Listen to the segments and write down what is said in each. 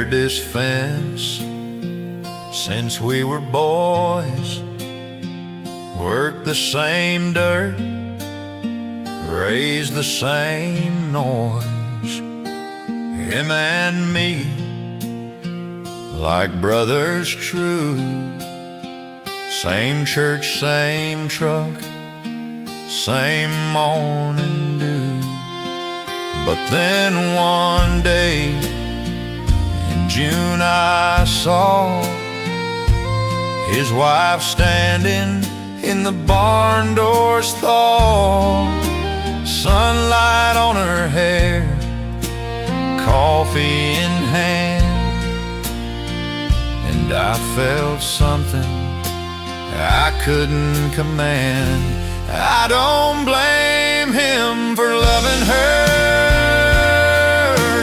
reared this fence since we were boys, worked the same dirt, raised the same noise. Him and me, like brothers true, same church, same truck, same morning dew. But then one day in June I saw his wife standing in the barn doors thaw, sunlight on her hair, coffee in hand, and I felt something I couldn't command. I don't blame him for loving her.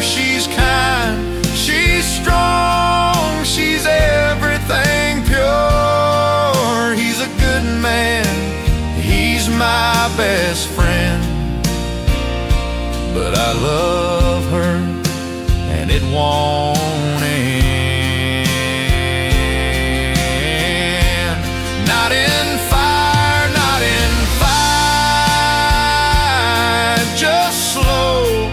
She's kind, she's strong, she's everything pure. He's a good man, he's my best friend, but I love her and it won't end. Not in fire, not in fight, just slow,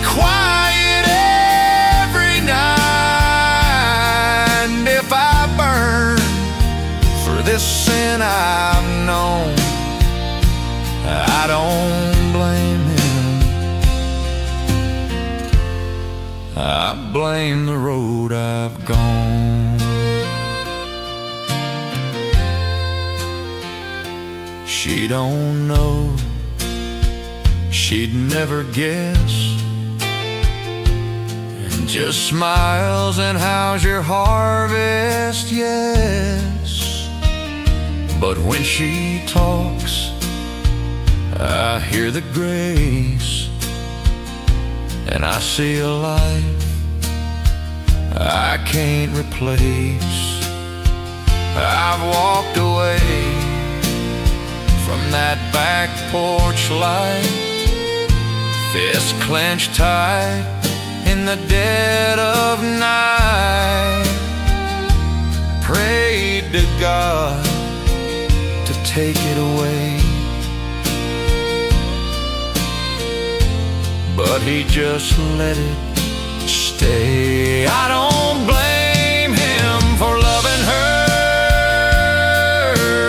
quiet every night. And if I burn for this sin I've known, I don't blame him, I blame the road I've gone. She don't know, she'd never guess, and just smiles and how's your harvest, yes. But when she talks, I hear the grace, and I see a life I can't replace. I've walked away from that back porch light, fist clenched tight in the dead of night, prayed to God to take it away, but he just let it stay. I don't blame him for loving her.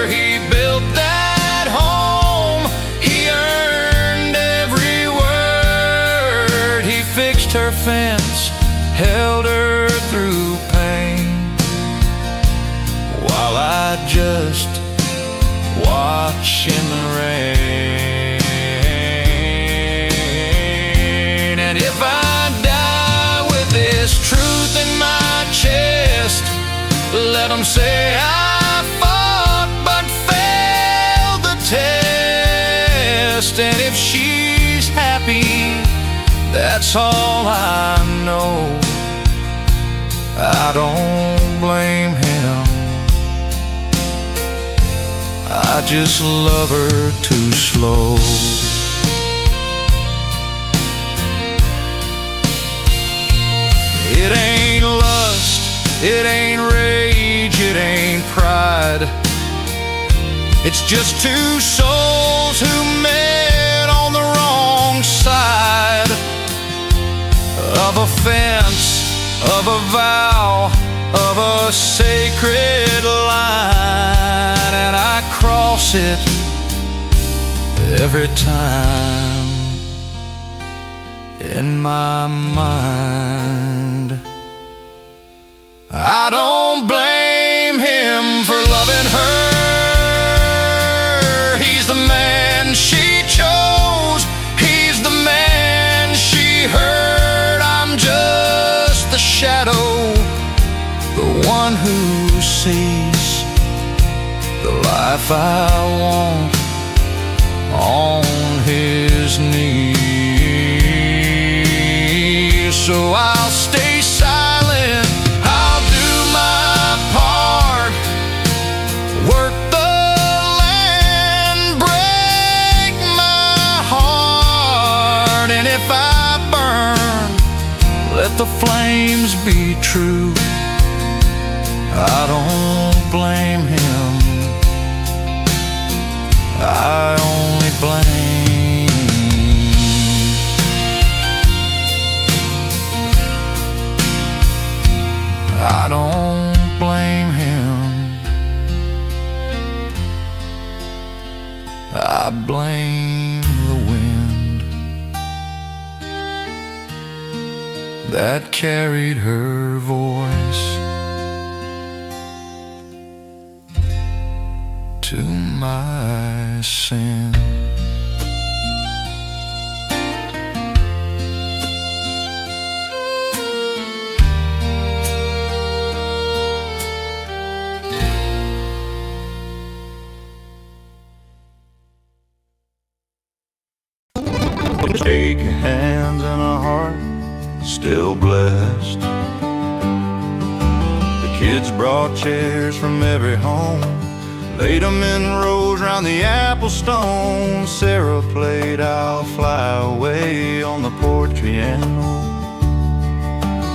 He built that home, he earned every word. He fixed her fence, held her through pain, while I just watch in the rain. And if I die with this truth in my chest, let them say I fought but failed the test. And if she's happy, that's all I know. I don't blame him, I just love her too slow. It ain't lust, it ain't rage, it ain't pride. It's just two souls who met on the wrong side of a fence, of a vow, of a sacred line. And I cross it every time in my mind. I don't blame him for loving her. He's the man she chose, he's the man she heard. I'm just the shadow, the one who sees the life I want on his knees. So I'll stay silent, I'll do my part, work the land, break my heart. And if I burn, let the flames be true. I don't blame him, I only blame. I don't blame him, I blame the wind that carried her voice to my sin. Shake hands and a heart still blessed. The kids brought chairs from every home, laid them in rows round the apple stone. Sarah played I'll Fly Away on the porch piano,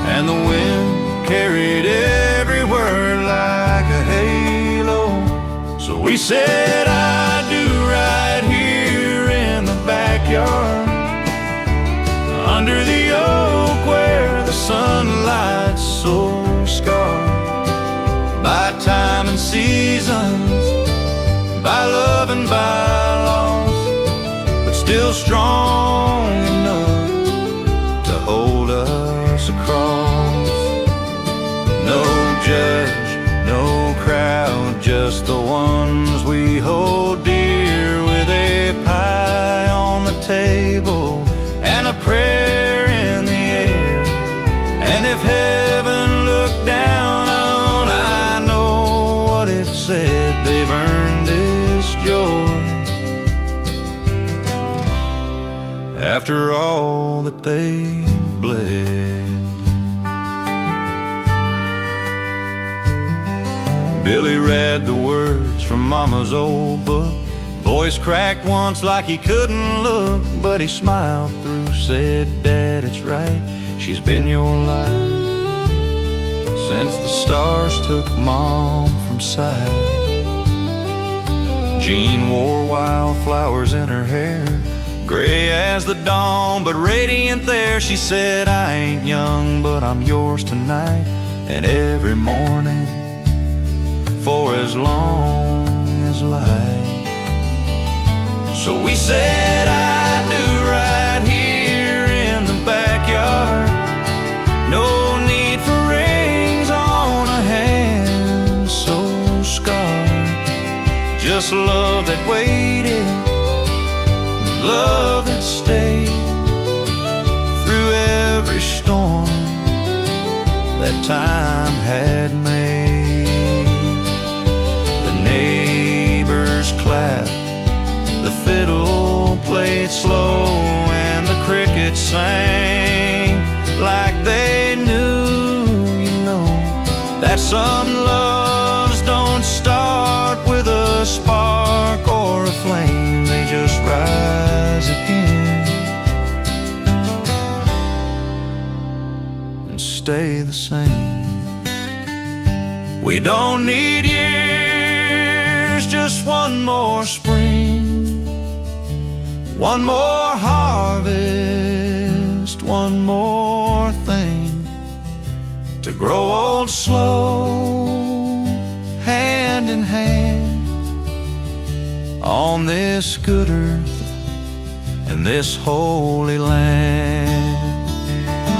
and the wind carried every word like a halo. So we said I do right here in the backyard, under the oak where the sunlight's so scarred by time and seasons, by love and by loss, but still strong enough to hold us across. No judge, no crowd, just the ones we hold dear, with a pie on the table and a prayer in the air. And if heaven looked down on, I know what it said, they've earned this joy after all that they've bled. Billy read the words from Mama's old book, voice cracked once like he couldn't look, but he smiled through, said, Dad, it's right, she's been your life since the stars took Mom from sight. Jean wore wildflowers in her hair, gray as the dawn, but radiant there. She said, I ain't young, but I'm yours tonight and every morning for as long as life. So we said I do right here in the backyard. No need for rings on a hand so scarred, just love that waited, love that stayed through every storm that time had made. The neighbors clapped, the fiddle played slow, and the crickets sang like they knew, you know, that some loves don't start with a spark or a flame, they just rise again and stay the same. We don't need years, just one more spring, one more harvest, one more thing to grow old slow, hand in hand, on this good earth and this holy land.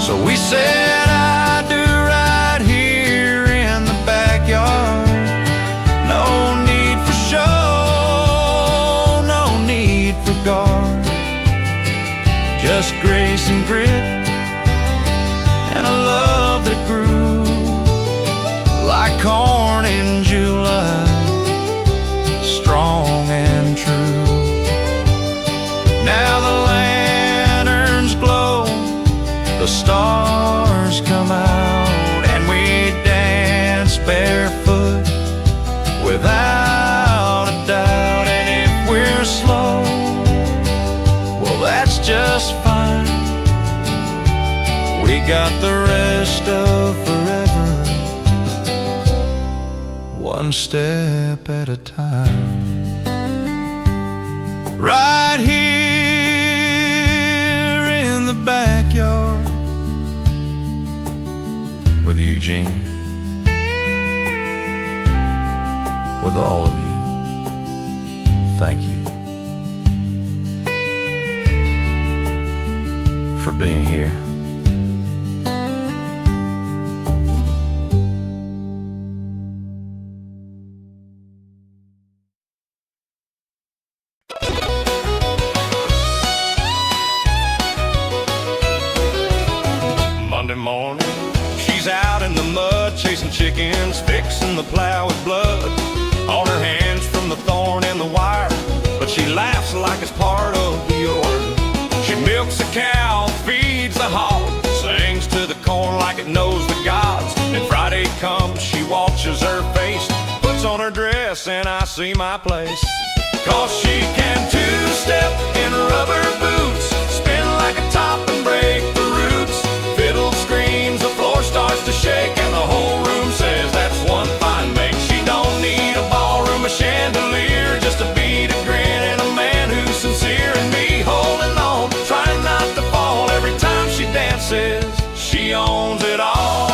So we said I do right here in the backyard. No need for show, no need for guard, just grace and grit and a love that grew like corn in July, strong and true. Now the lanterns glow, the stars come out, and we dance barefoot without a doubt. And if we're slow, well, that's just fine. We got the rest of one step at a time. Right here in the backyard with Eugene, with all of you, thank you for being here. Monday morning, she's out in the mud, chasing chickens, fixing the plow with blood on her hands from the thorn and the wire. But she laughs like it's part of the order. She milks a cow, feeds the hog, sings to the corn like it knows the gods. And Friday comes, she washes her face, puts on her dress, and I see my place. 'Cause she can two-step in rubber boots, spin like a top and break the roots. Fiddle screams, the floor starts to shake, and the whole room says that's one fine make. She don't need a ballroom, a chandelier, just a beat, a grin, and a man who's sincere. And me holding on, trying not to fall every time she dances. She owns it all.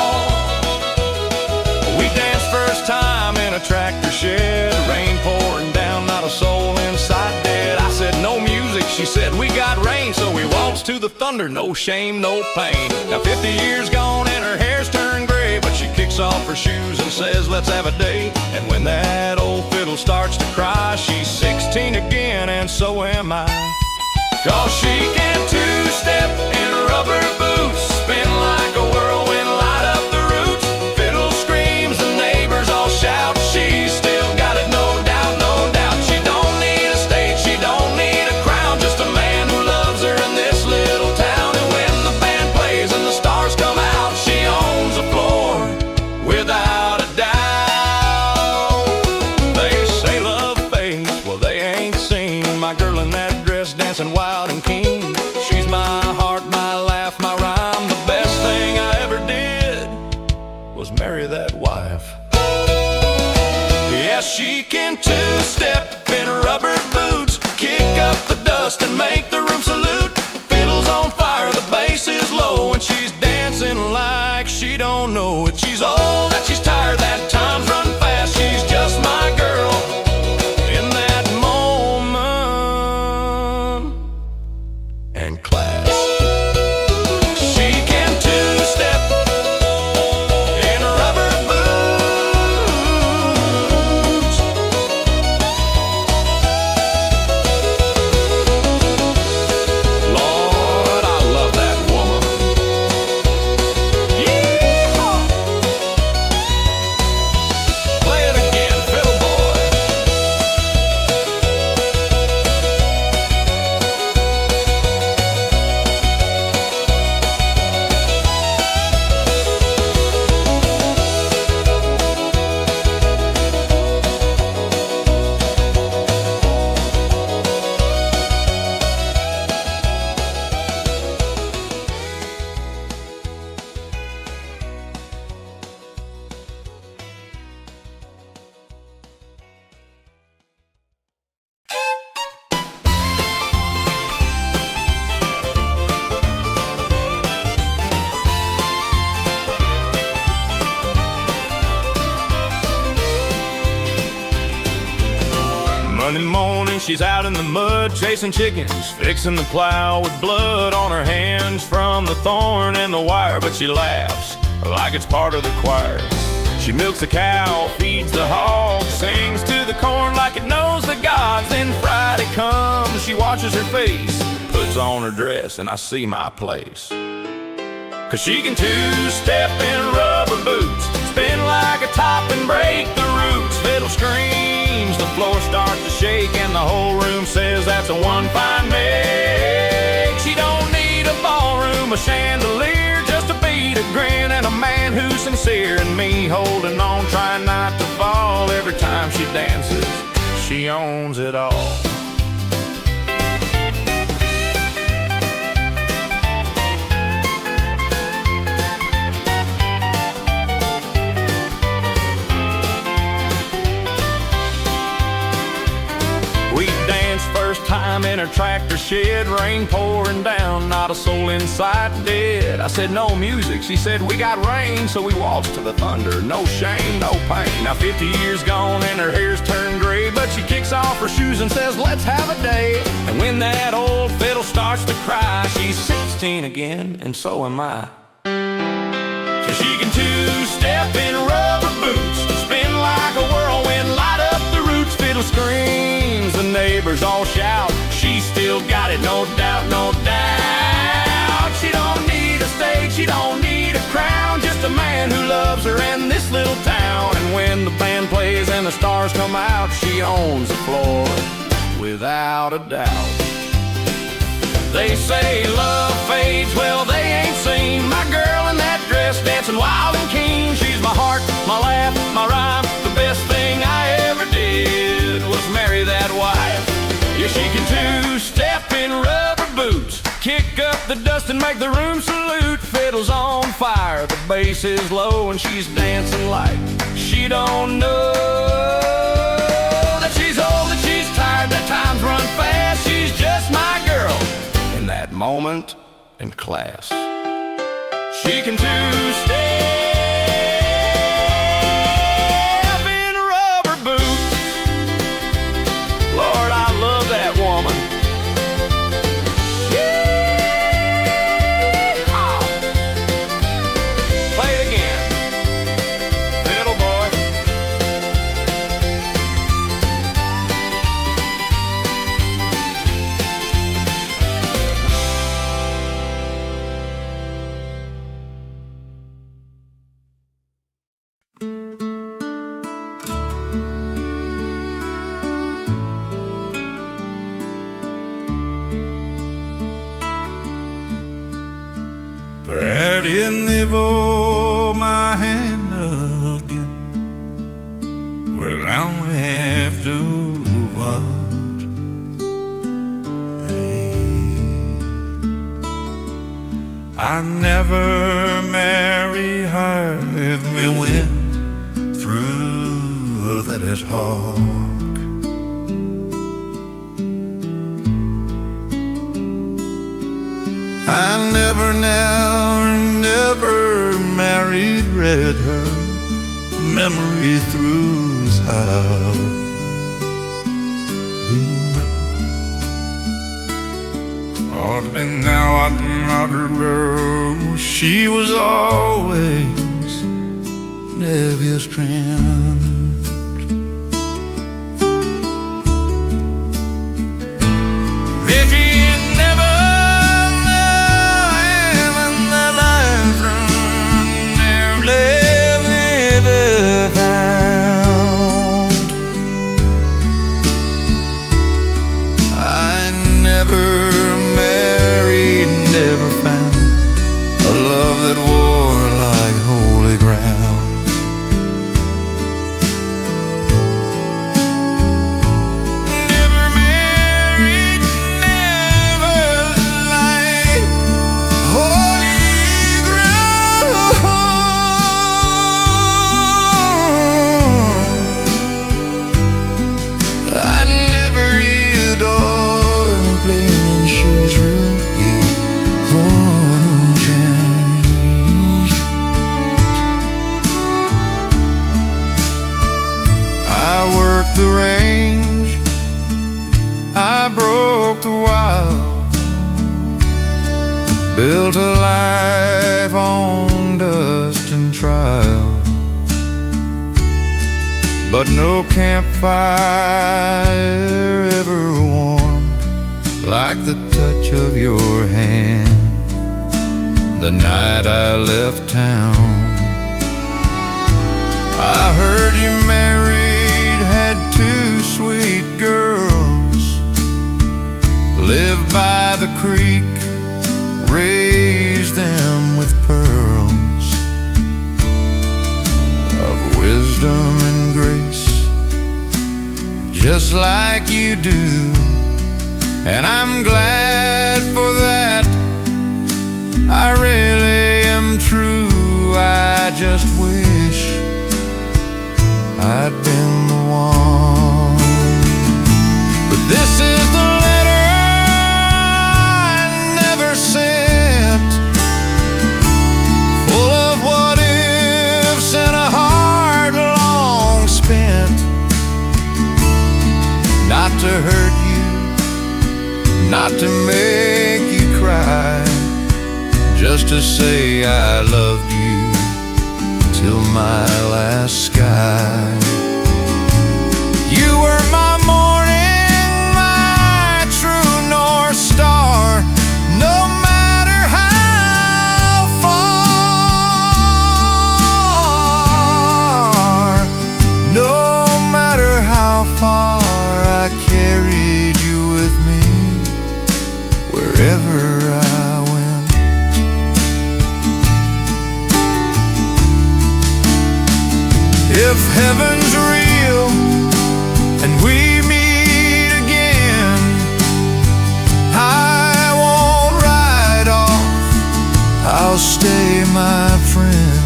We danced first time in a tractor shed, rain pouring down, not a soul inside dead. I said no music, she said we got rain, so we waltzed to the thunder, no shame, no pain. Now 50 years gone and her hair's turned gray, but she kicks off her shoes and says let's have a day. And when that old fiddle starts to cry, she's 16 again and so am I. 'Cause she can two-step in rubber boots, spin like a whirlwind, light up the roots. Fiddle screams, the neighbors all shout, she's still got it, no doubt, no doubt. She don't need a stage, she don't need a crown, just a man who loves her in this little town. And when the band plays and the stars come out, she owns the floor without a doubt. They say love fades, well they ain't seen my girl in that dress dancing wild and keen. She's my heart, my laugh, my rhyme. The best thing I ever did was marry that wife. Yeah, she can two-step in rubber boots, kick up the dust and make the room salute. Fiddle's on fire, the bass is low, and she's dancing like she don't know it. She's old, that she's tired, that time's run fast. She's just my girl in that moment and class. She can two-step in rubber boots. Lord, I love that woman. Yeehaw! Play it again, fiddle boy. Monday morning, she's out in the mud, chasing chickens, fixing the plow with blood on her hands from the thorn and the wire. But she laughs like it's part of the choir. She milks the cow, feeds the hog, sings to the corn like it knows the gods. Then Friday comes, she washes her face, puts on her dress, and I see my place. 'Cause she can two-step in rubber boots, spin like a top and break the roots. Fiddle screams, the floor starts to shake, and the whole room says that's a one fine make. She don't need a ballroom, a chandelier, just a beat, a grin, and a man who's sincere. And me holding on, trying not to fall every time she dances. She owns it all. time in her tractor shed, rain pouring down, not a soul in sight, dead. I said, no music. She said, we got rain. So we waltzed to the thunder, no shame, no pain. Now 50 years gone and her hair's turned gray, but she kicks off her shoes and says, let's have a day. And when that old fiddle starts to cry, she's 16 again, and so am I. So she can two-step in rubber boots, spin like a whirlwind, light up the roots. Fiddle screams, the neighbors all shout, she's still got it, no doubt, no doubt. She don't need a stage, she don't need a crown, just a man who loves her and this little town. And when the band plays and the stars come out, she owns the floor without a doubt. They say love fades, well they ain't seen my girl in that dress dancing wild and keen. She's my heart, my laugh, my rhyme. The best thing I ever did was marry that wife. Yeah, she can two-step in rubber boots, kick up the dust and make the room salute. Fiddle's on fire, the bass is low, and she's dancing like she don't know that she's old, that she's tired, that time's run fast. She's just my girl in that moment in class. She can two-step in rubber boots. Lord, I love that woman. Yeehaw. Play it again, fiddle boy. Pretty nibble my hand again. Well, I'll have to watch. I never marry her if we went through that talk. I never married red, her memory through sour. Oh, and now another girl, she was always Debbie's strand. The range, I broke the wild, built a life on dust and trial, but no campfire ever warmed like the touch of your hand the night I left town. I heard you married, had two sweet girls, lived by the creek, raised them with pearls of wisdom and grace, just like you do. And I'm glad for that, I really am true. I just wish I'd been the one. But this is the letter not to make you cry, just to say I loved you till my last sky. You were my morning, my true north star. No matter how far, no matter how far, I carried you with me wherever I went. If heaven's real and we meet again, I won't ride off, I'll stay, my friend.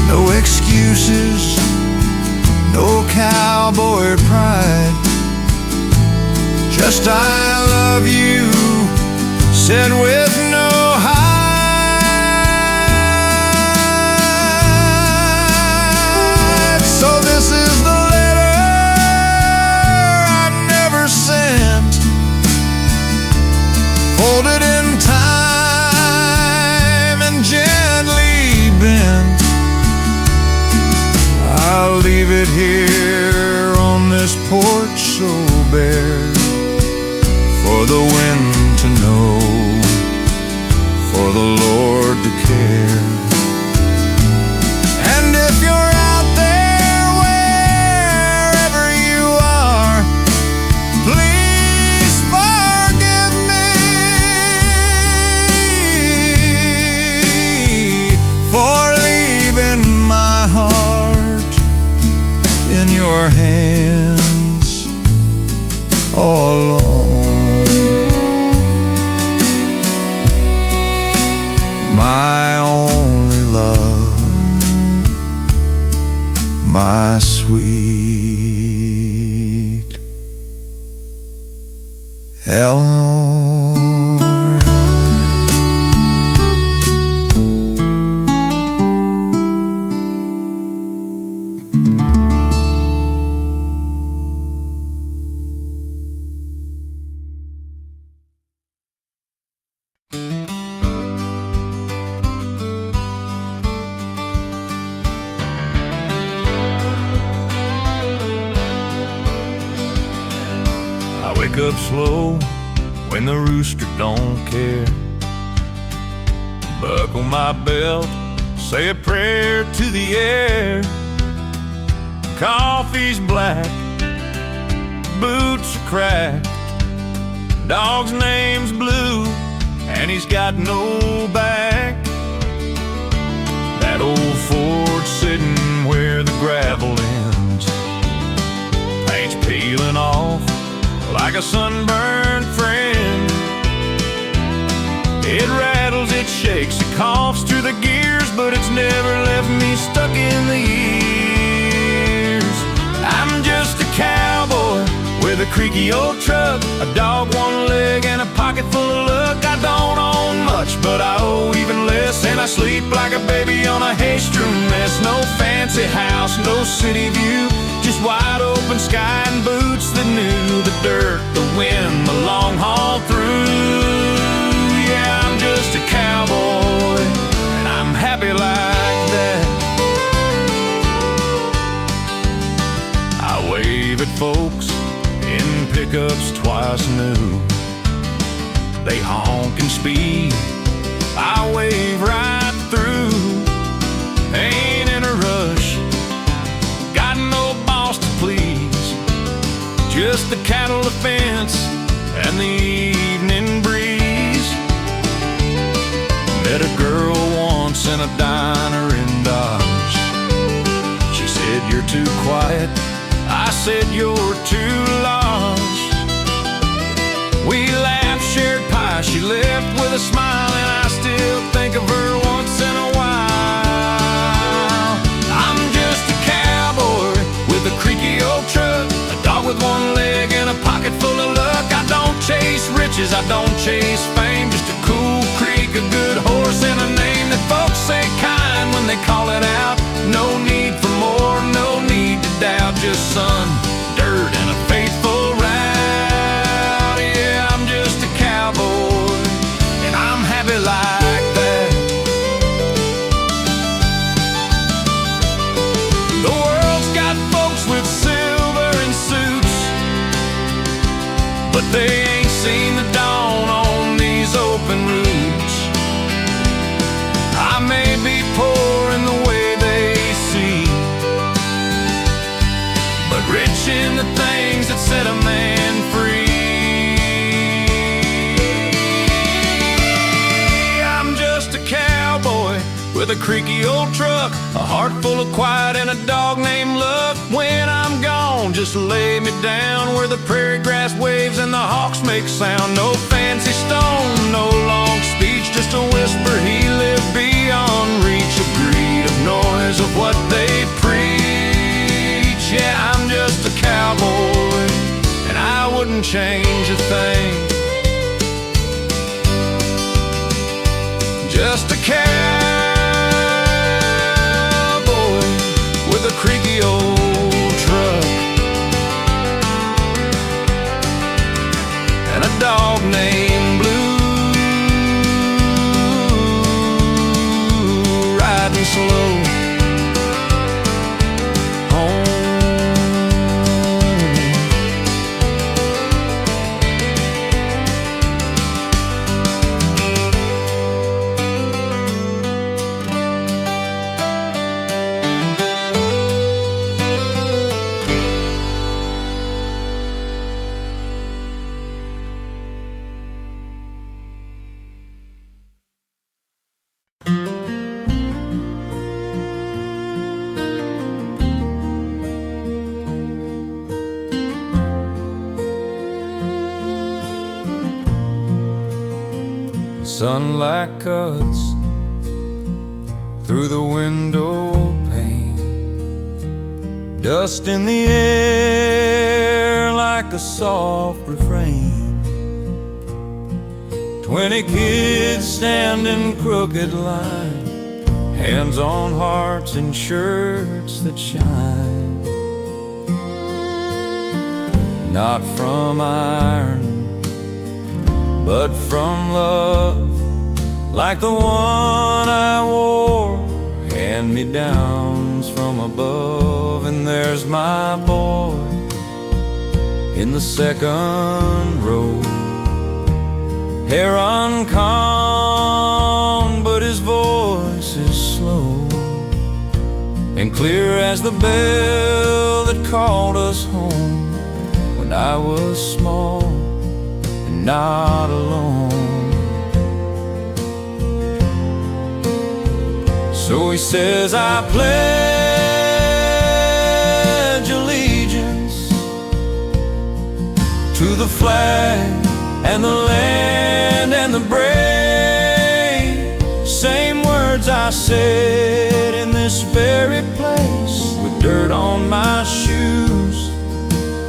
No excuses, no cowboy pride, just I love you, said with no hide. So this is the letter I never sent, folded in time and gently bent. I'll leave it here on this porch so bare, for the wind to know, for the Lord to care. And if you're out there, wherever you are, please forgive me for leaving my heart in your hands all alone. My only love, my sweet Eleanor. I wake up slow when the rooster don't care. Buckle my belt, say a prayer to the air. Coffee's black, boots are cracked, dog's name's Blue, and he's got no back. That old Ford sitting where the gravel ends, paint's peeling off like a sunburned friend. It rattles, it shakes, it coughs through the gears, but it's never left me stuck in the years. I'm just a cowboy with a creaky old truck, a dog, one leg, and a pocket full of luck. I don't own much, but I owe even less, and I sleep like a baby on a hay-strewn mess. No fancy house, no city view, just wide open sky and boots that knew the dirt, the wind, the long haul through. Yeah, I'm just a cowboy, and I'm happy like that. I wave at folks in pickups twice new. They honk and speed, I wave right through. Ain't in a rush, got no boss to please, just the cattle fence and the evening breeze. Met a girl once in a diner in Dodge. She said, "You're too quiet." I said, "You're too lost." We laughed, shared pie, she left with a smile, and I still think of her once in a while. I'm just a cowboy with a creaky old truck, a dog with one leg and a pocket full of luck. I don't chase riches, I don't chase fame, just a cool creek, a good horse, and a name that folks say kind when they call it out. No need for more, no need to doubt, just sun, dirt, and a faithful route. truck, a heart full of quiet and a dog named Luck. When I'm gone, just lay me down where the prairie grass waves and the hawks make sound. No fancy stone, no long speech, just a whisper. He lived beyond reach of greed, of noise, of what they preach. Yeah, I'm just a cowboy, and I wouldn't change a thing. Just a cowboy with a creaky old truck and a dog named Blue, riding slow home. Sunlight cuts through the window pane, dust in the air like a soft refrain. 20 kids stand in crooked line, hands on hearts in shirts that shine. Not from iron, but from love, like the one I wore, hand-me-downs from above. And there's my boy in the second row, hair uncombed, but his voice is slow and clear as the bell that called us home when I was small and not alone. So he says, I pledge allegiance to the flag and the land and the brave. Same words I said in this very place, with dirt on my shoes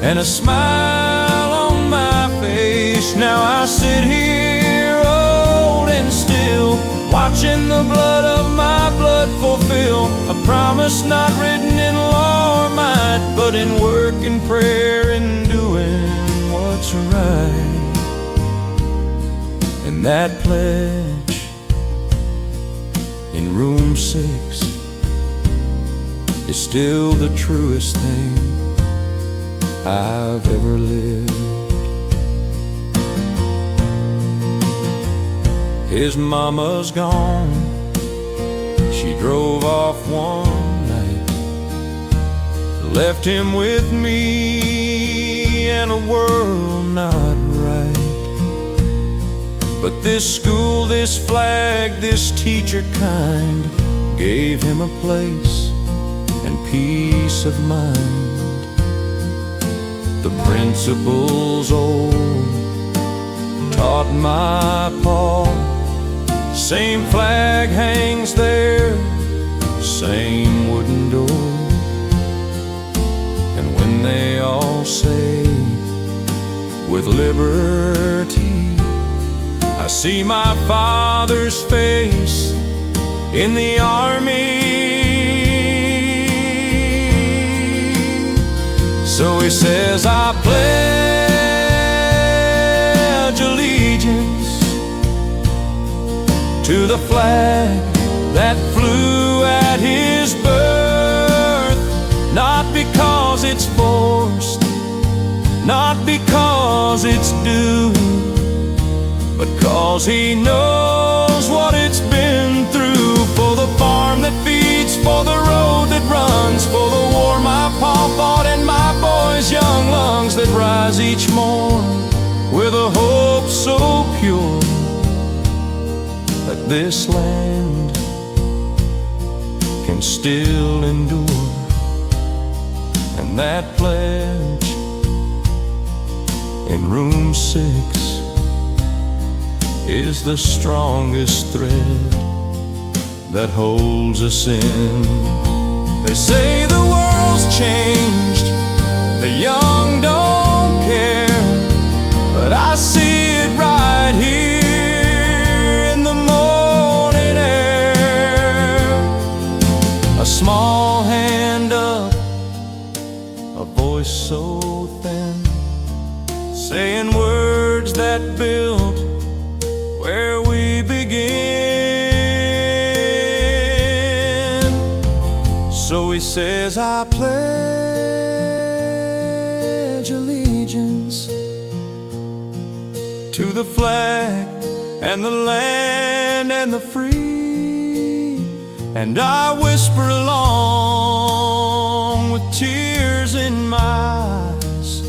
and a smile on my face. Now I sit here old and still, watching the blood of my blood fulfill a promise not written in law or might, but in work and prayer and doing what's right. And that pledge in room 6 is still the truest thing I've ever lived. His mama's gone, she drove off one night, left him with me and a world not right. But this school, this flag, this teacher kind gave him a place and peace of mind. The principles old taught my paw, same flag hangs there, same wooden door. And when they all say, with liberty, I see my father's face in the army. So he says, I pledge allegiance to the flag that flew at his birth, not because it's forced, not because it's due, but 'cause he knows what it's been through. For the farm that feeds, for the road that runs, for the war my pa fought and my boys' young lungs that rise each morn with a hope so pure that this land can still endure. And that pledge in room 6 is the strongest thread that holds us in. They say the world's changed, the young don't care, but I see it right here in the morning air. A small hand up, a voice so thin, saying words that built where we begin. So he says, I pledge allegiance to the flag and the land and the free, and I whisper along with tears in my eyes,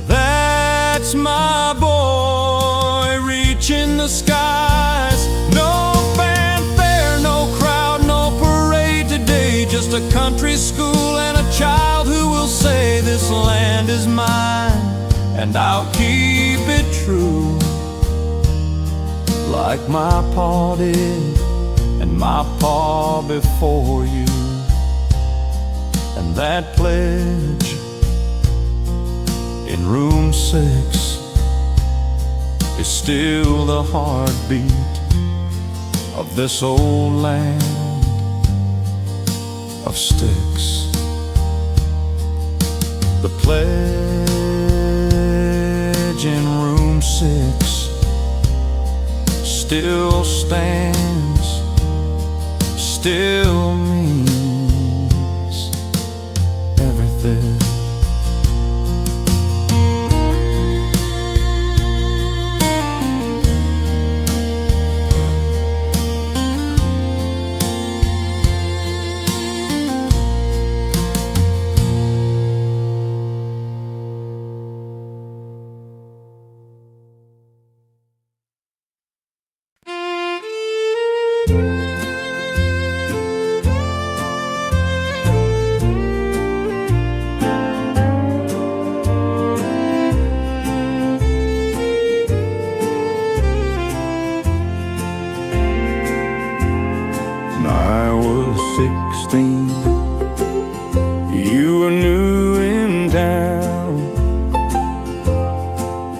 that's my boy reaching the skies. No fanfare, no crowd, no parade today, just a country school and a child who will say this land is mine, and I'll keep it true, like my pa did and my pa before you. And that pledge in room 6 is still the heartbeat of this old land of sticks. The pledge in room 6 still stands, still means everything. I was 16, you were new in town,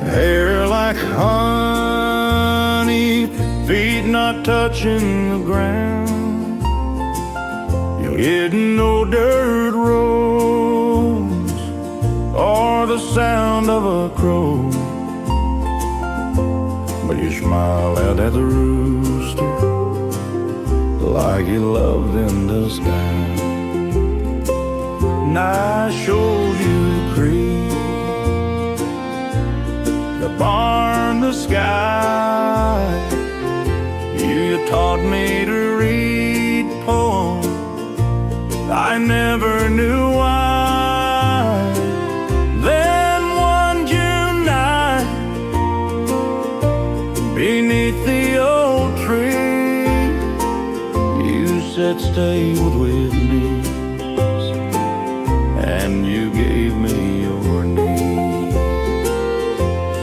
hair like honey, feet not touching the ground. You're hitting no dirt roads or the sound of a crow, but you smile out at the rooster like you loved in disguise. And I showed you the creek, the barn, the sky. You taught me to read poems I never knew why. Then one June night, beneath the old tree, you said stay with me, and you gave me your knee.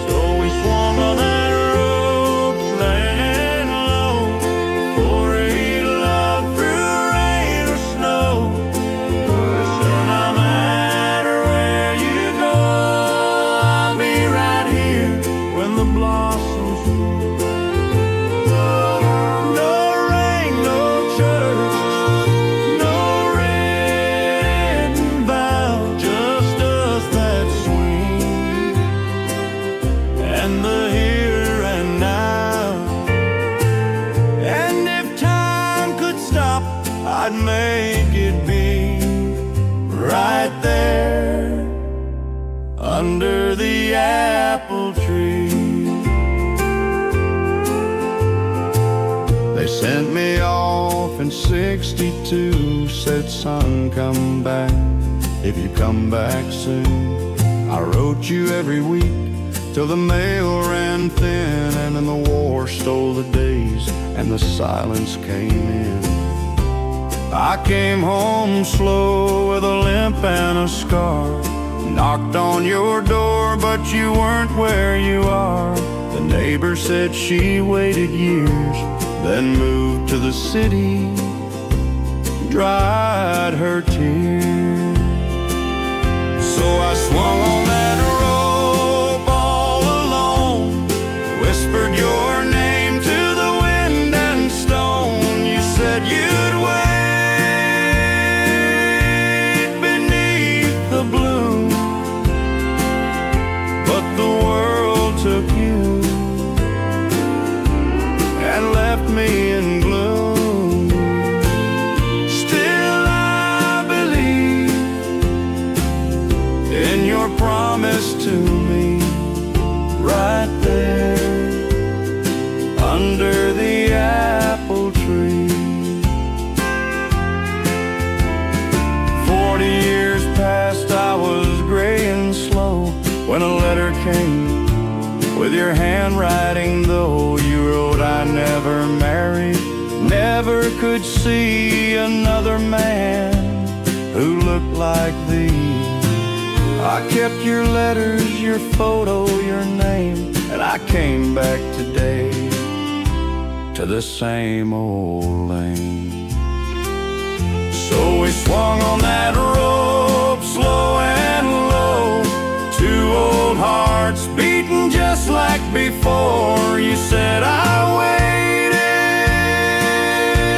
So we swung on that road, laying low, for a love through rain or snow. Listen, no matter where you go, I'll be right here when the blossoms bloom. No rain, no church, no written vow, just us that swing, and the here and now. And if time could stop, I'd make it be right there under the apple tree. They sent me off in '62, said son, come back if you come back soon. I wrote you every week till the mail ran thin, and then the war stole the days and the silence came in. I came home slow with a limp and a scar. Knocked on your door, but you weren't where you are. The neighbor said she waited years, then moved to the city, dried her tears. So I swung on that rope all alone, whispered your name to the wind and stone. You said you'd wait beneath the bloom, but the world took you and left me in gloom. Still I believe in your promise to me, right there under the apple tree. 40 years passed, I was gray and slow, when a letter came with your handwriting, though. You wrote, I never married, never could see another man who looked like thee. I kept your letters, your photo, your name, and I came back today to the same old lane. So we swung on that rope, slow and low, two old hearts beating just like before. You said I waited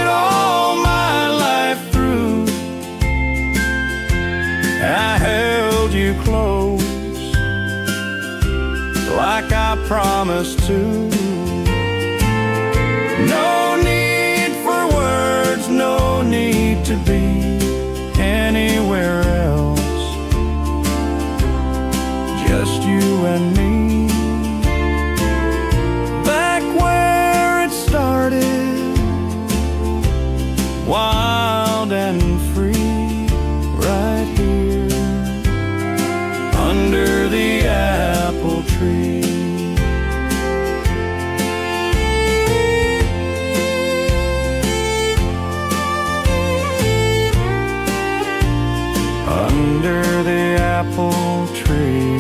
all my life through, I held you close like I promised to. No need for words, no need to be anywhere else, just you and me. Back where it started, wild and free, right here under the apple tree. Under the apple tree,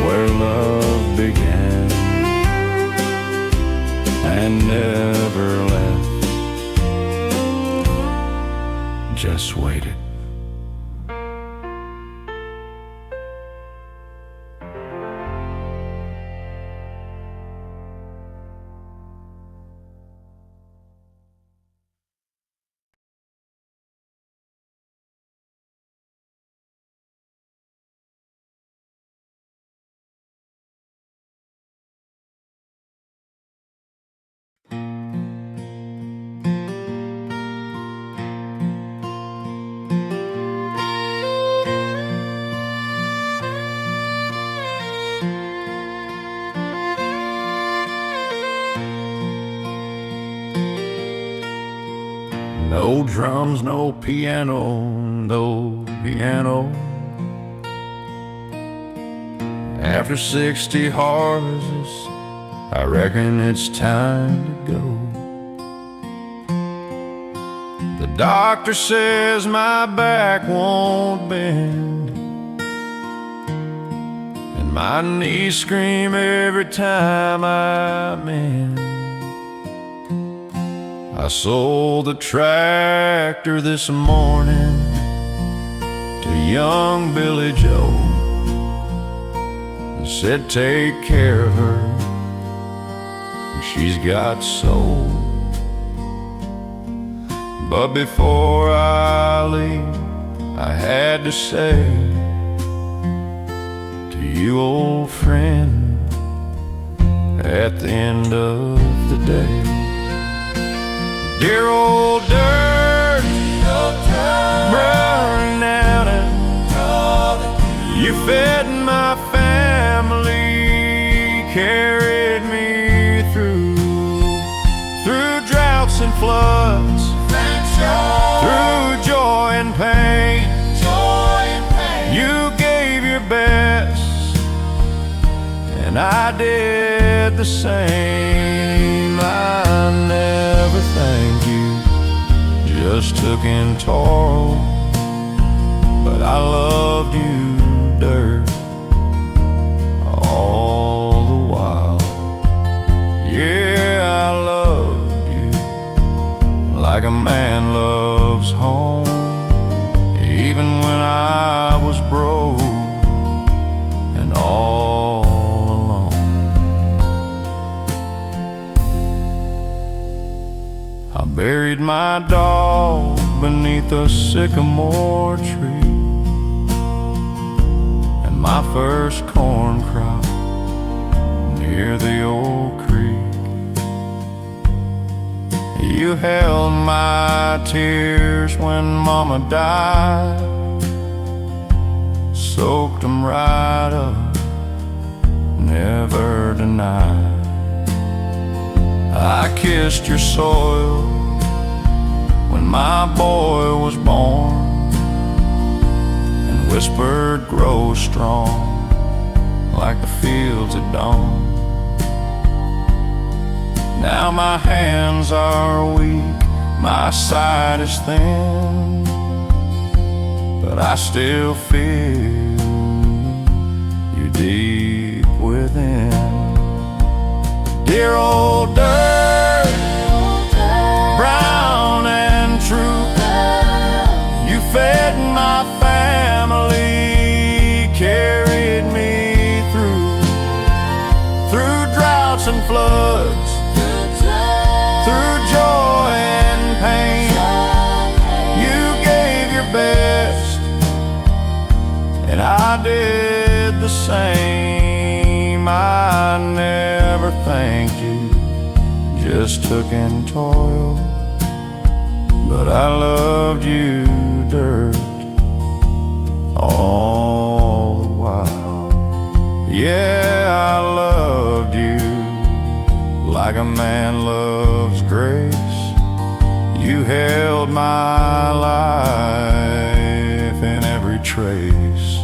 where love began and never left, just waited. No drums, no piano, no piano. After 60 horses, I reckon it's time to go. The doctor says my back won't bend, and my knees scream every time I mend. I sold the tractor this morning to young Billy Joe, and said take care of her, she's got soul. But before I leave, I had to say to you, old friend, at the end of the day, dear old dirt, burning out, and you fed my family, carried me through droughts and floods, through joy and pain. You gave your best, and I did the same. I never thank you just took in toil, but I loved you, dirt, all the while. Yeah, I loved you like a man loves home, even when I was broke and all alone. I buried my dog beneath a sycamore tree, and my first corn crop near the old creek. You held my tears when Mama died, soaked them right up, never denied. I kissed your soil when my boy was born, and whispered, grow strong like the fields at dawn. Now my hands are weak, my sight is thin, but I still feel you deep within. Dear old dirt, brown and true, you fed my family, carried me through droughts and floods, through joy and pain. You gave your best, and I did the same. I never thanked you, just took in toil, but I loved you, dirt, all the while. Yeah, I loved you like a man loves grace. You held my life in every trace.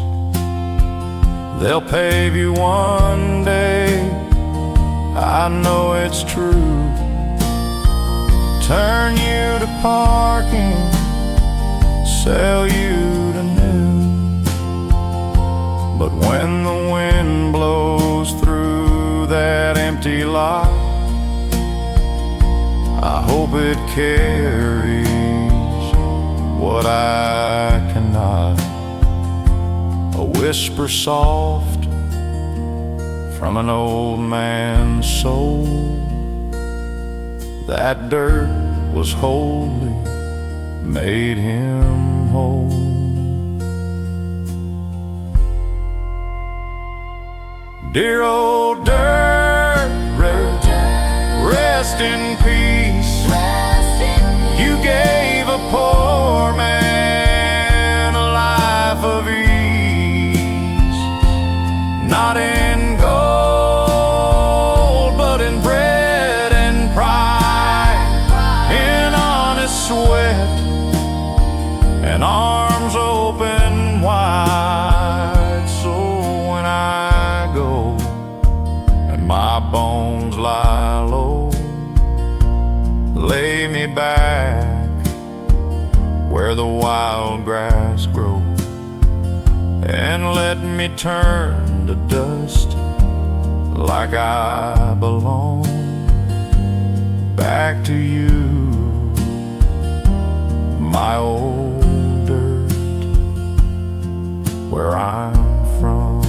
They'll pave you one day, I know it's true, turn you to parking, sell you to new. But when the wind blows through that empty lot, I hope it carries what I cannot. A whisper soft from an old man's soul, that dirt was holy, made him whole. Dear old dirt, rest in peace. You gave a poor man a life of ease, not in gold, but in bread and pride, in honest sweat and arms open wide. So when I go and my bones lie low, lay me back where the wild grass grows, and let me turn to dust like I belong back to you, my old dirt, where I'm from.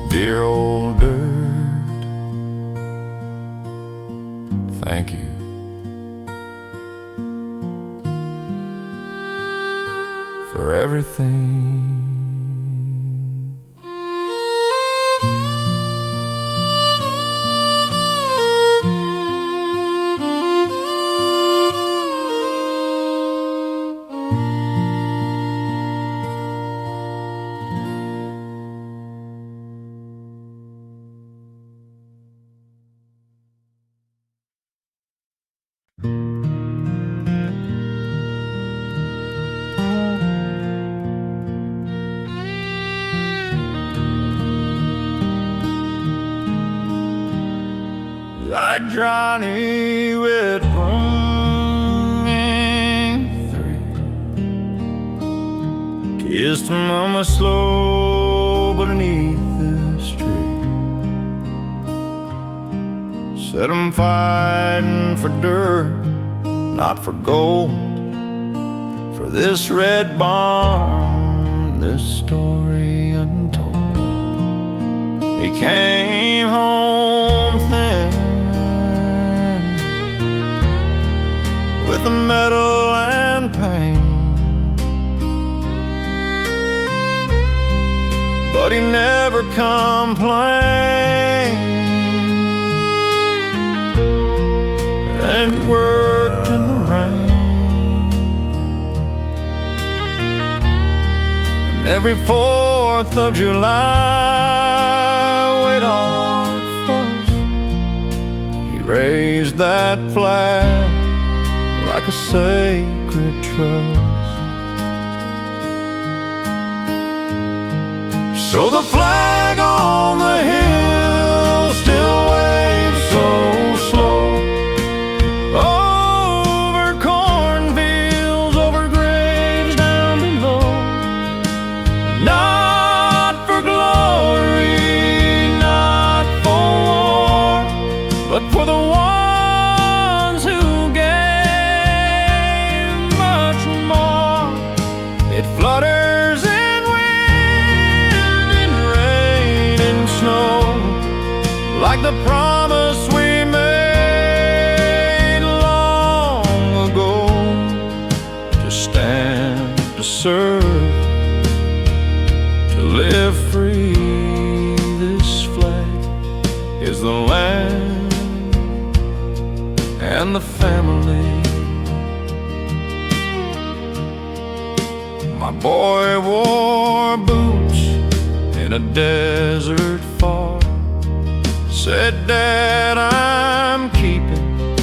Dear old dirt, thank you for everything. like Johnny with running three. Kissed mama slow beneath this tree. Said I'm fighting for dirt, not for gold. For this red barn, this story untold. He came home thin, with a medal and pain, but he never complained, and he worked in the rain. And every 4th of July, wait on first, he raised that flag like a sacred trust. So the flag on the hill still waves so slow, over cornfields, over graves down below. Not for glory, not for war, but for the ones who gave much more. It flutters in wind, in rain, in snow, like the promise we made long ago, to stand, to serve, to live free. This flag is the land and the family. My boy wore boots in a desert far. Said, Dad, I'm keeping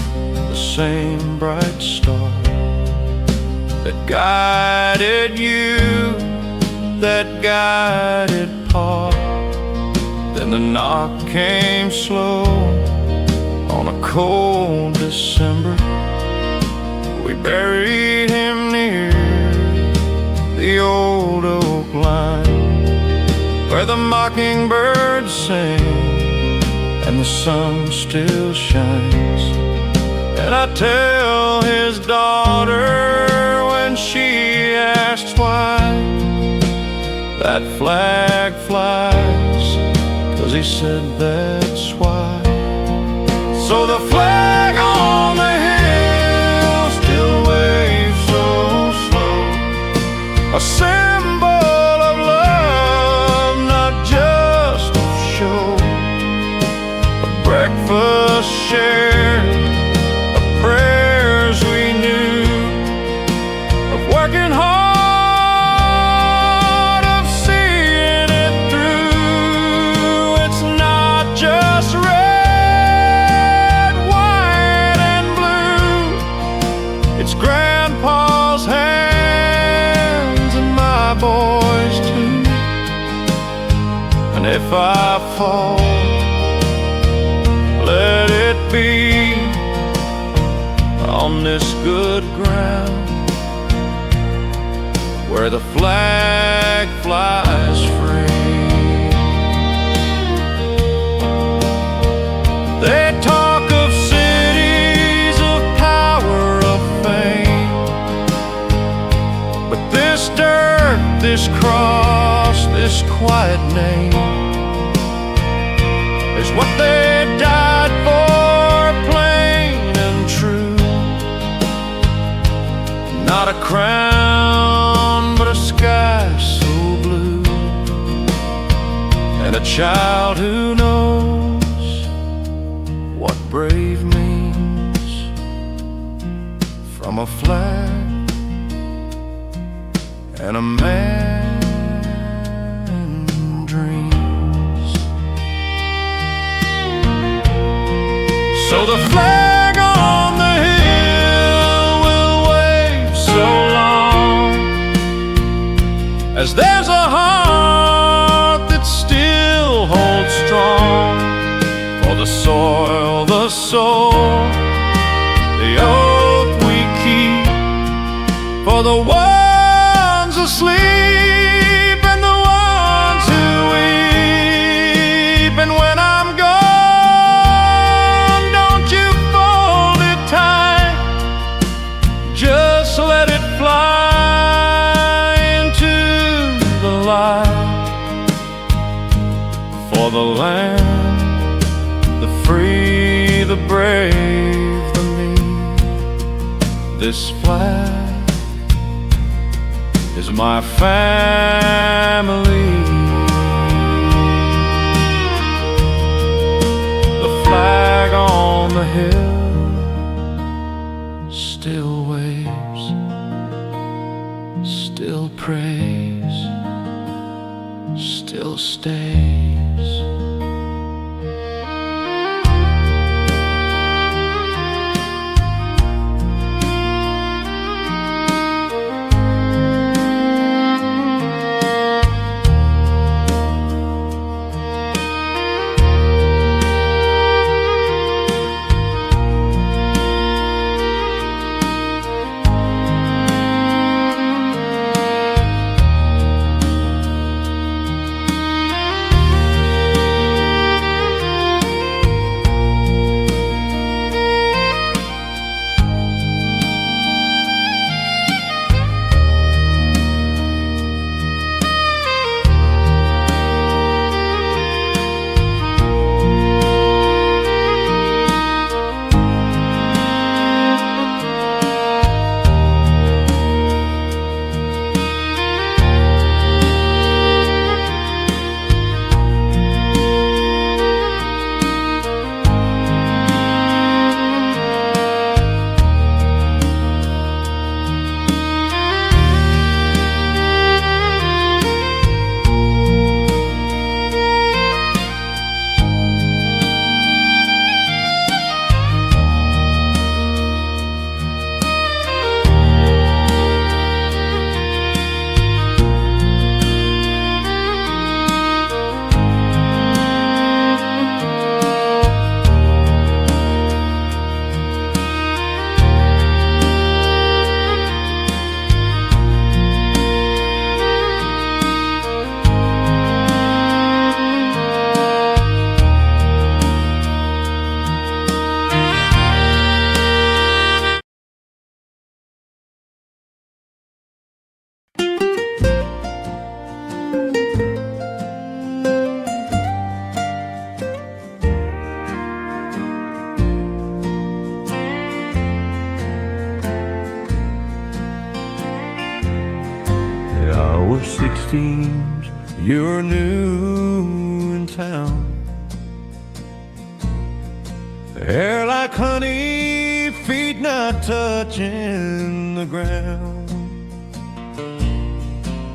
the same bright star that guided you, that guided Pa. Then the knock came slow on a cold December. We buried him near the old oak line, where the mockingbirds sing and the sun still shines. And I tell his daughter when she asks why that flag flies, 'cause he said that's why. So the flag on the hill still waves so slow, a symbol of love, not just of show. A breakfast shared, of prayers we knew, of working hard, of seeing it through. It's not just red, white, and blue. It's Grandpa's hands and my boys too. And if I fall, let it be on this good ground where the flag flies free. They talk of cities, of power, of fame, but this dirt, this cross, this quiet name is what they died for, plain and true. Not a crown, but a sky so blue, and a child who knows what brave means from a flag and a man dreams. So the flag on the hill will wave so long as there's a heart that still holds strong for the soil, the the soul, the oath we keep for the ones asleep and the ones who weep. And when I'm gone, don't you fold it tight, just let it fly into the light. For the land, the free, the brave, the meek, this flag is my family. The flag on the hill still waves, still prays, still stays. We're 16s, you're new in town. Hair like honey, feet not touching the ground.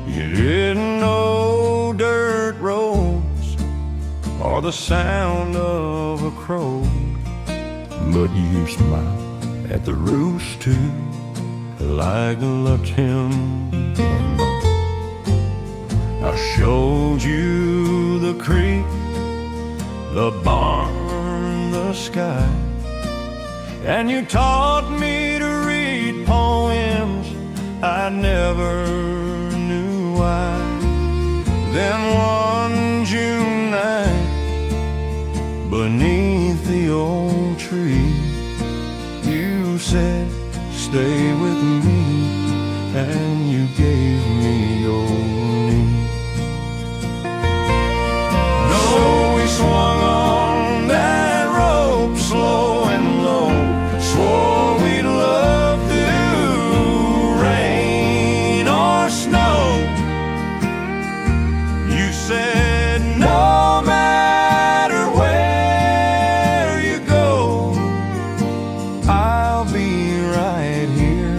You didn't know dirt roads or the sound of a crow, but you smiled at the rooster like a love hymn. I showed you the creek, the barn, the sky, and you taught me to read poems I never knew why. Then one June night, beneath the old tree, you said, stay with me, and you gave me your knee. We swung on that rope, slow and low, swore we'd love through rain or snow. You said no matter where you go, I'll be right here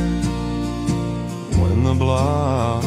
when the blossoms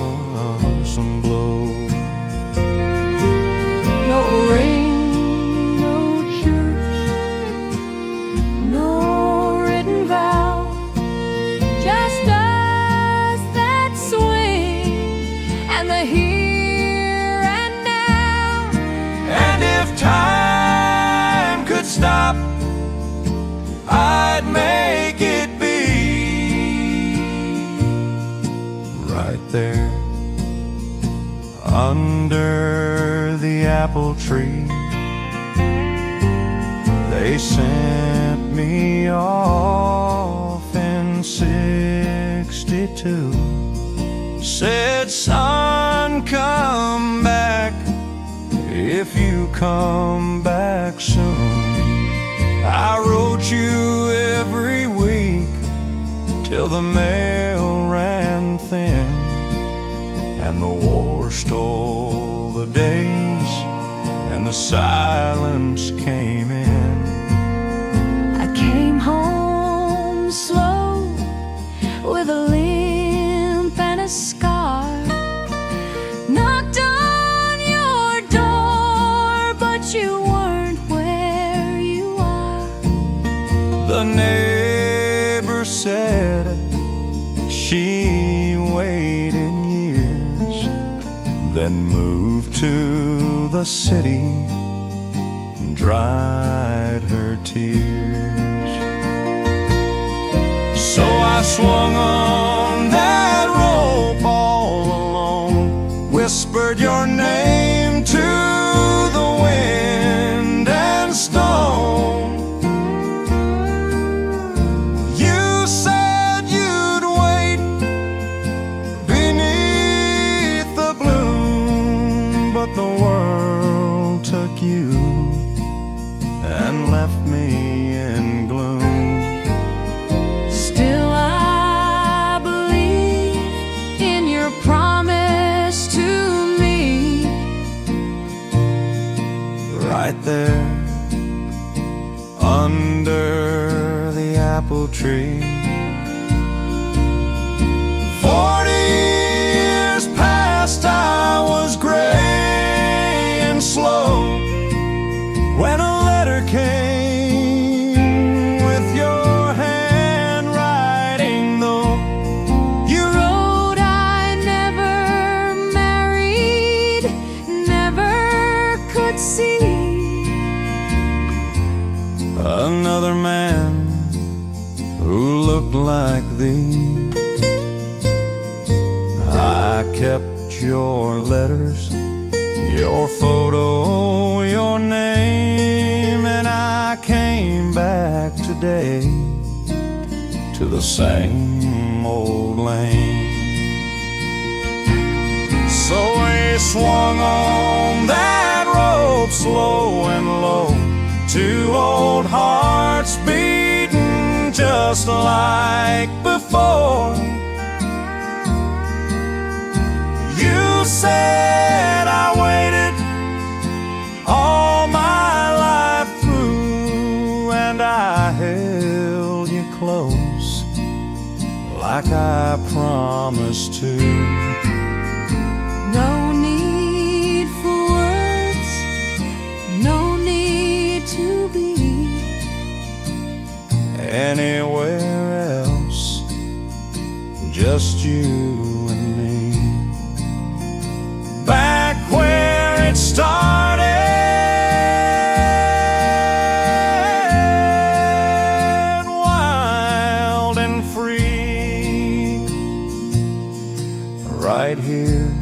under the apple tree. They sent me off in '62. Said, son, come back if you come back soon. I wrote you every week till the mail ran thin, and the war stole the days, and the silence came in. I came home slow with a limp and a scar. Knocked on your door, but you weren't where you are. The neighbor said she waited years, then moved to the city and dried her tears. So I swung on that rope all alone, whispered your name to the wind and stone. You said you'd wait beneath the bloom, but the world took you and left me in gloom. Still I believe in your promise to me. Right there under the apple tree. 40 years past, I was gray and slow when a letter came with your handwriting, though. You wrote I never married, never could see Another man who looked like thee. I kept your letters, your photo, your name, and I came back today to the same old lane. So we swung on that rope slow and low, two old hearts beating just like before. You said I waited all my life through, and I held you close like I promised to. No need for words, no need to be anywhere else, just you and me. Back where it started, wild and free. Right here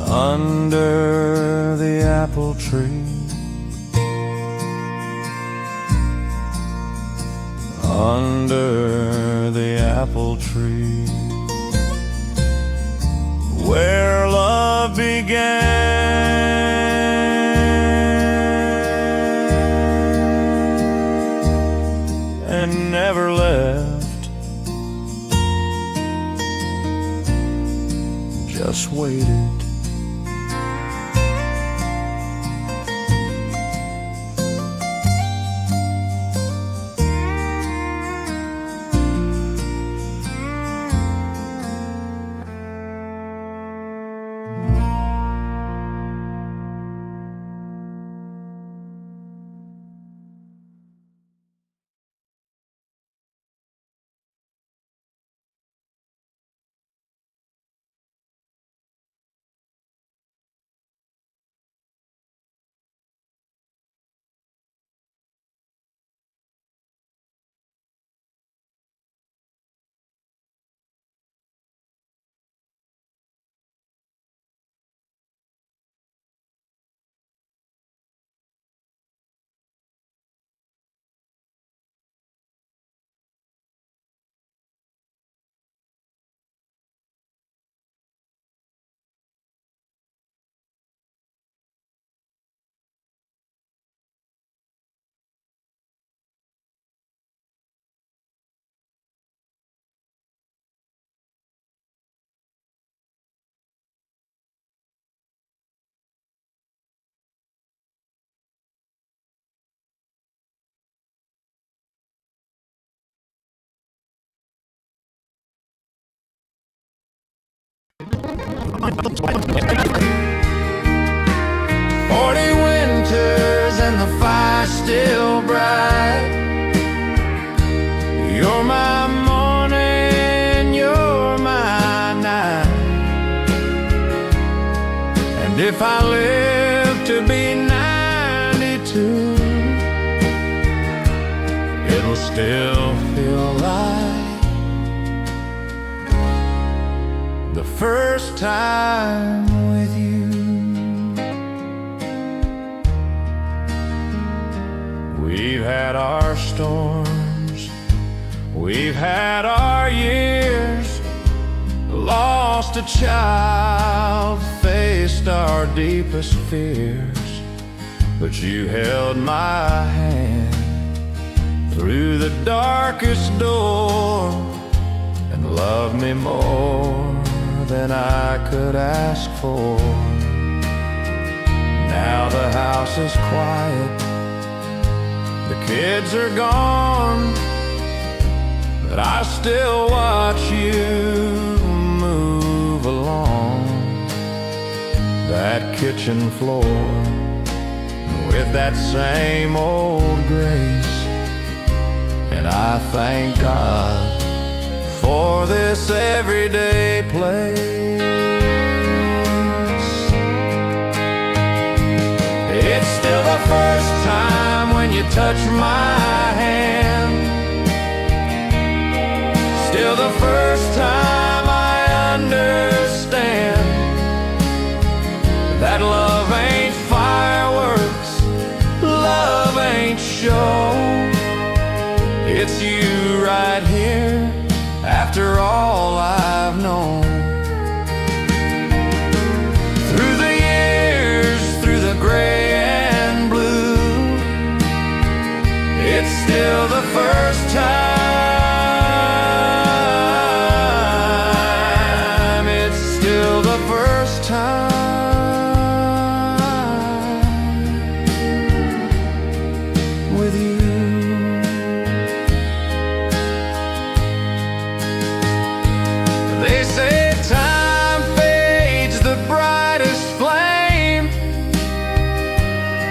under the apple tree. Under the apple tree, where love began and never left, just waited 40 winters and the fire still bright. You're my morning, you're my night. And if I live to be 92, it'll still feel like the first time with you. We've had our storms, we've had our years, lost a child, faced our deepest fears. But you held my hand through the darkest door and loved me more than I could ask for. Now the house is quiet, the kids are gone, but I still watch you move along that kitchen floor with that same old grace. And I thank God for this everyday place. It's still the first time when you touch my hand, still the first time I understand that love ain't fireworks, love ain't show. It's you right here after all I've known. Through the years, through the gray and blue, it's still the first time. It's still the first time with you. They say time fades the brightest flame,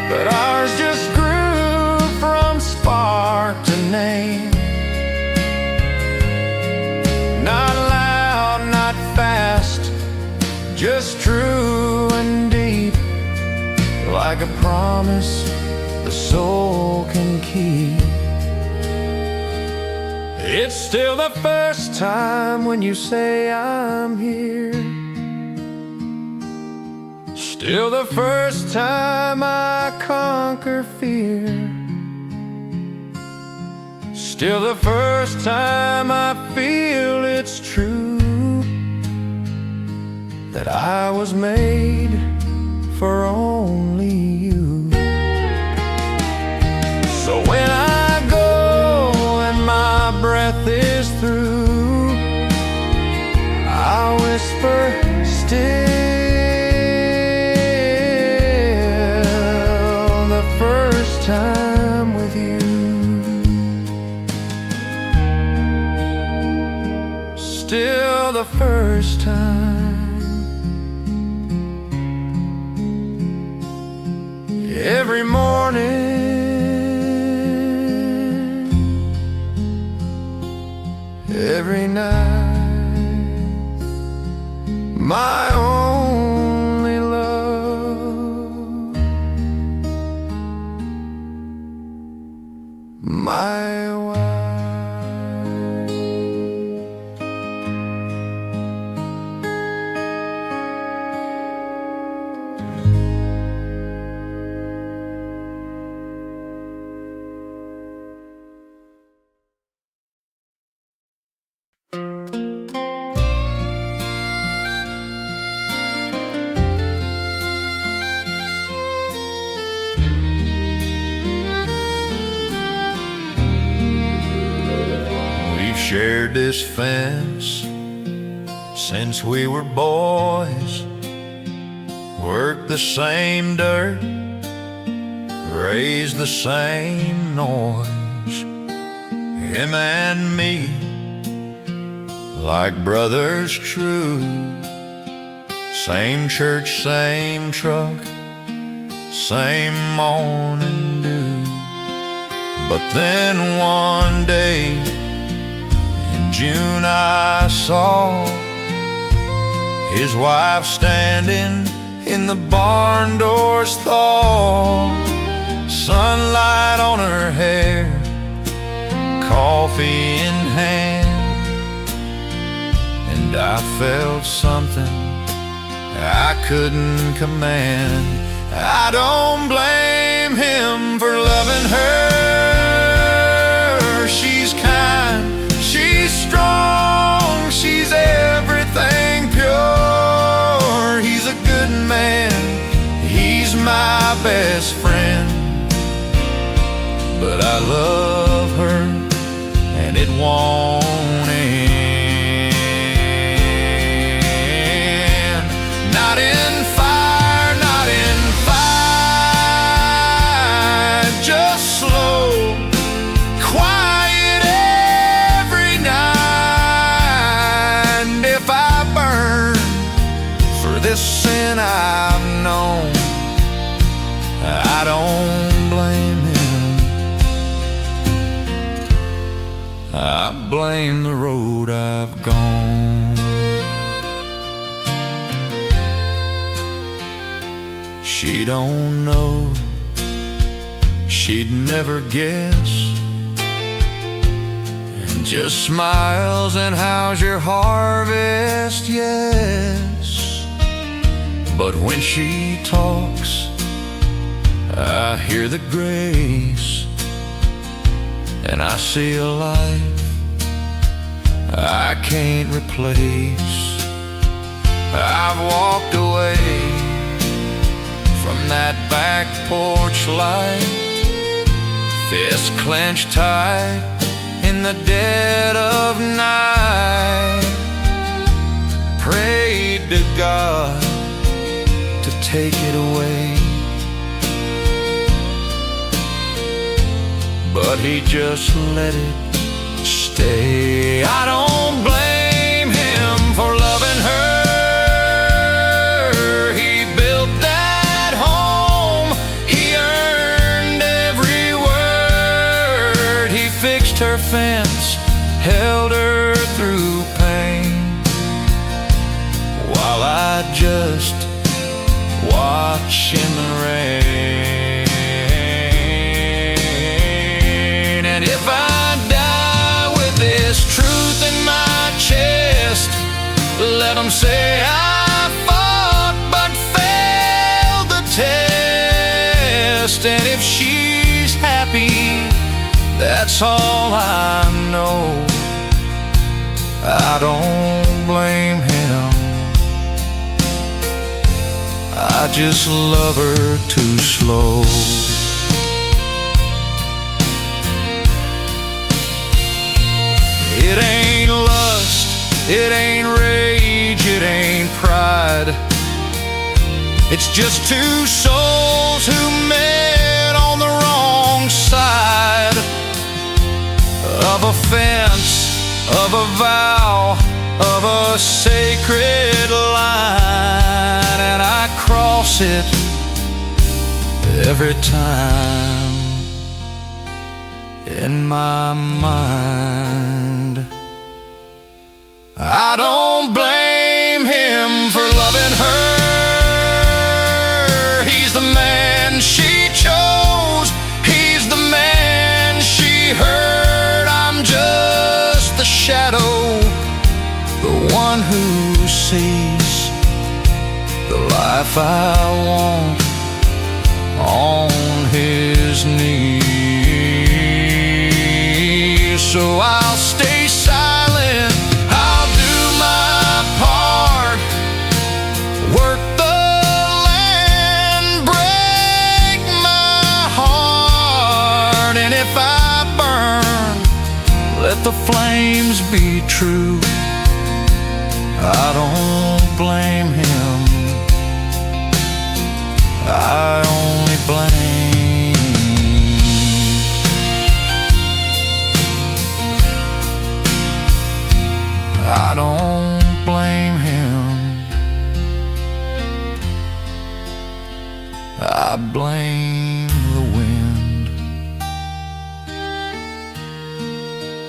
but ours just grew from spark to name. Not loud, not fast, just true and deep, like a promise the soul can keep. It's still the first time when you say I'm here, still the first time I conquer fear, still the first time I feel it's true that I was made for only you. So when I go and my breath is through, I'll whisper still the first time with you. Still the first time. Every morning, every night, my only love, my wife. Shared this fence since we were boys, worked the same dirt, raised the same noise, him and me, like brothers true, Same church, same truck, same morning dew. But then one day in June I saw his wife standing in the barn doors thaw, sunlight on her hair, coffee in hand, and I felt something I couldn't command. I don't blame him for loving her. She's kind, she's strong, she's everything pure. He's a good man, he's my best friend. But I love her and it won't end. Not in fire, not in fight, just slow, quiet every night. And if I burn for this sin I've known, I don't blame him, I blame the road I've gone. She don't know, she'd never guess, and just smiles and how's your harvest, yes. But when she talks, I hear the grace, and I see a life I can't replace. I've walked away from that back porch light, fist clenched tight in the dead of night, prayed to God to take it away, but he just let it stay. I don't blame him for loving her. He built that home, he earned every word. He fixed her fence, held her through pain, while I just watch in the rain. And if I die with this truth in my chest, let them say I fought but failed the test. And if she's happy, that's all I know. I don't blame him, I just love her too slow. It ain't lust, it ain't rage, it ain't pride. It's just two souls who met on the wrong side of a fence, of a vow, of a sacred line. And I cross it every time in my mind. I don't blame him for loving her. He's the man she chose, he's the man she heard. I'm just the shadow, the one who sees the life I want on his knees. So I'll stay silent, I'll do my part, work the land, break my heart. And if I burn, let the flames be true. I don't blame him, I only blame. I don't blame him,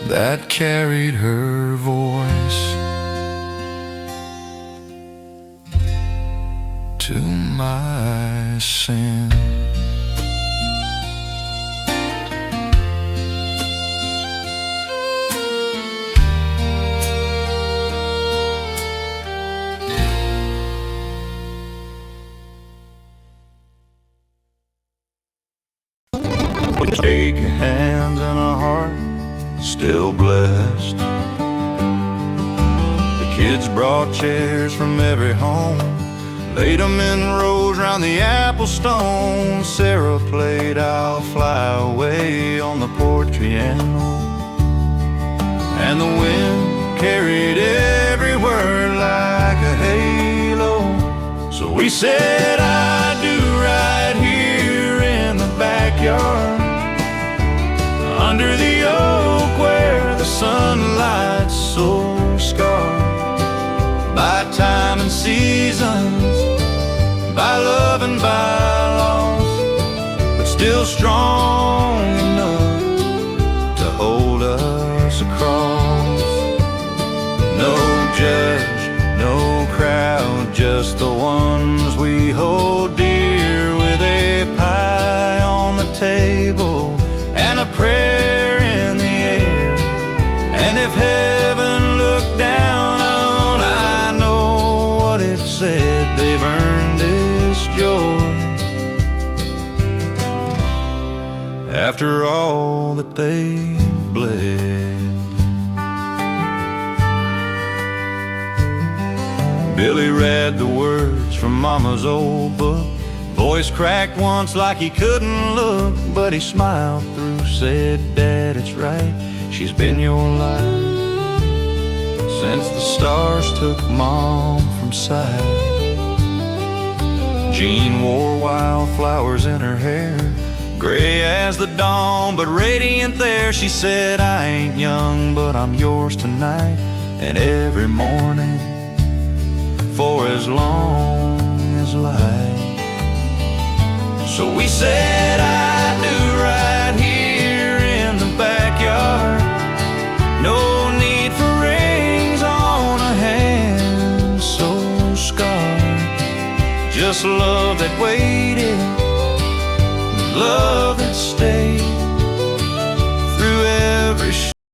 that carried her voice to my sin. Shake hands and a heart still blessed. The kids brought chairs from every home, laid them in rows round the apple stone. Sarah played I'll Fly Away on the porch piano, and the wind carried every word like a halo. So we said I do right here in the backyard, under the oak where the sunlight's so scarred by time and seasons, by love and by loss, but still strong enough to hold us across. No judge, no crowd, just the ones we hold dear, with a pie on the table and a prayer in the air. And if heaven looked down on, I know what it said, they've earned this joy after all that they've bled. Billy read the words from Mama's old book, voice cracked once like he couldn't look, but he smiled through, said, Dad, it's right, she's been your life since the stars took Mom from sight. Jean wore wildflowers in her hair, gray as the dawn, but radiant there. She said, I ain't young, but I'm yours tonight and every morning for as long as life. So we said I do right here in the backyard. No need for rings on a hand so scarred, just love that waited, love